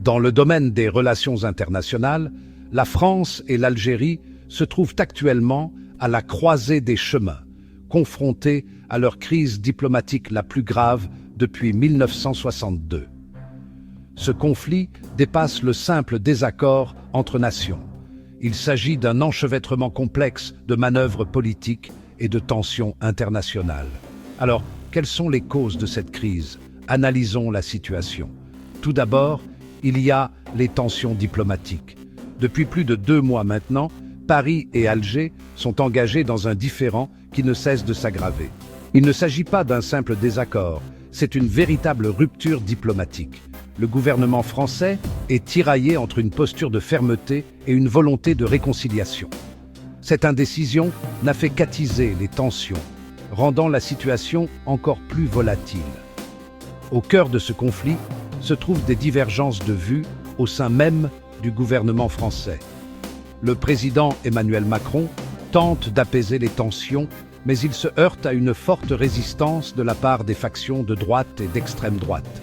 Dans le domaine des relations internationales, la France et l'Algérie se trouvent actuellement à la croisée des chemins, confrontées à leur crise diplomatique la plus grave depuis 1962. Ce conflit dépasse le simple désaccord entre nations. Il s'agit d'un enchevêtrement complexe de manœuvres politiques et de tensions internationales. Alors, quelles sont les causes de cette crise? Analysons la situation. Tout d'abord, il y a les tensions diplomatiques. Depuis plus de 2 mois maintenant, Paris et Alger sont engagés dans un différend qui ne cesse de s'aggraver. Il ne s'agit pas d'un simple désaccord, c'est une véritable rupture diplomatique. Le gouvernement français est tiraillé entre une posture de fermeté et une volonté de réconciliation. Cette indécision n'a fait qu'attiser les tensions, rendant la situation encore plus volatile. Au cœur de ce conflit se trouvent des divergences de vues au sein même du gouvernement français. Le président Emmanuel Macron tente d'apaiser les tensions, mais il se heurte à une forte résistance de la part des factions de droite et d'extrême droite.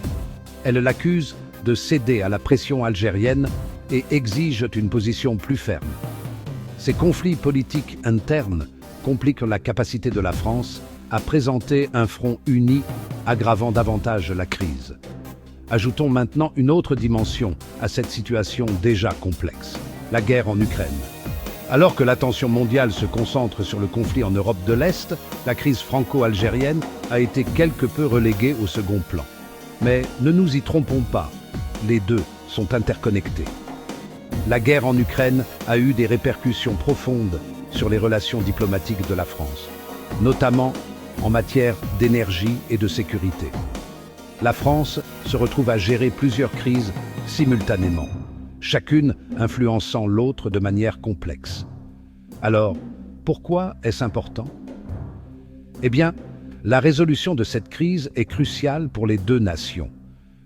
Elles l'accusent de céder à la pression algérienne et exigent une position plus ferme. Ces conflits politiques internes compliquent la capacité de la France à présenter un front uni, aggravant davantage la crise. Ajoutons maintenant une autre dimension à cette situation déjà complexe, la guerre en Ukraine. Alors que l'attention mondiale se concentre sur le conflit en Europe de l'Est, la crise franco-algérienne a été quelque peu reléguée au second plan. Mais ne nous y trompons pas, les deux sont interconnectés. La guerre en Ukraine a eu des répercussions profondes sur les relations diplomatiques de la France, notamment en matière d'énergie et de sécurité. La France se retrouve à gérer plusieurs crises simultanément, chacune influençant l'autre de manière complexe. Alors, pourquoi est-ce important? Eh bien, la résolution de cette crise est cruciale pour les deux nations.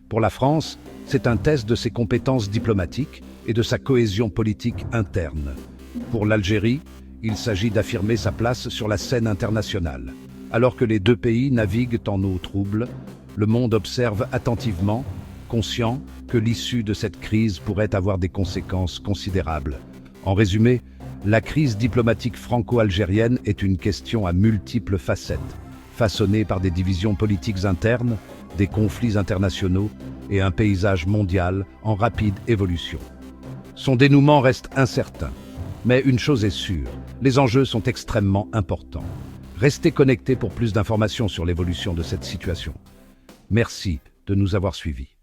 Pour la France, c'est un test de ses compétences diplomatiques et de sa cohésion politique interne. Pour l'Algérie, il s'agit d'affirmer sa place sur la scène internationale. Alors que les deux pays naviguent en eau trouble, le monde observe attentivement, conscient que l'issue de cette crise pourrait avoir des conséquences considérables. En résumé, la crise diplomatique franco-algérienne est une question à multiples facettes, façonnée par des divisions politiques internes, des conflits internationaux et un paysage mondial en rapide évolution. Son dénouement reste incertain, mais une chose est sûre, les enjeux sont extrêmement importants. Restez connectés pour plus d'informations sur l'évolution de cette situation. Merci de nous avoir suivis.